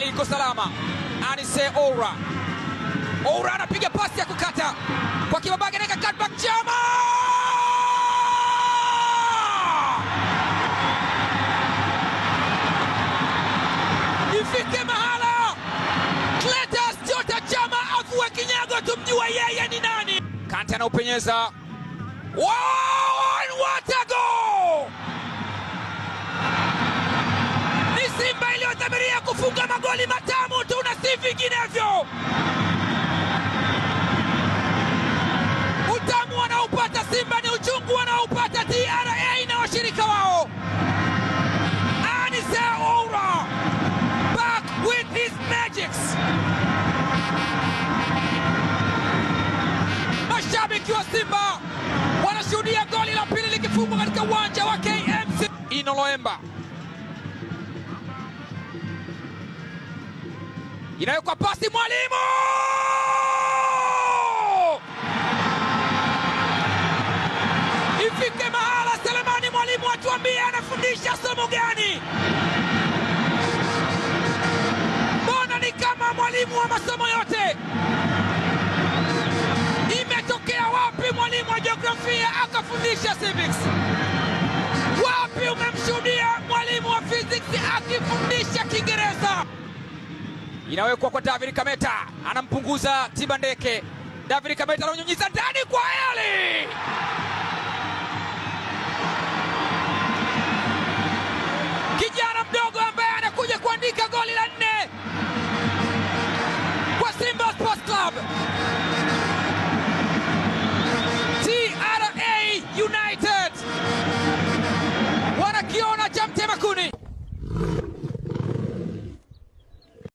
Bali iko salama. Anise Oura. Oura anapiga pasi ya kukata kwa Kibabage na cutback Chama. Ifike mahala Clatous Chota Chama avue kinyago tumjua yeye ni nani. Kante anaupenyeza. Wow, what a goal! Ni Simba iliyodhamiria kufunga magoli matamu tu na si vinginevyo. Utamu wanaopata Simba ni uchungu wanaopata TRA na washirika wao. Anise Oura back with his magics. Mashabiki wa Simba wanashuhudia goli la pili likifungwa katika uwanja wa KMC. Ino Loemba inawekwa pasi Mwalimu. Ifike mahala Selemani Mwalimu atuambie anafundisha somo gani? Mbona ni kama mwalimu wa masomo yote? Imetokea wapi mwalimu wa jiografia akafundisha civics? Wapi umemshuhudia mwalimu wa physics akifundisha Kiingereza? Inawekwa kwa David Kameta, anampunguza Tibandeke. David Kameta ananyunyiza ndani kwa Eli. Kijana mdogo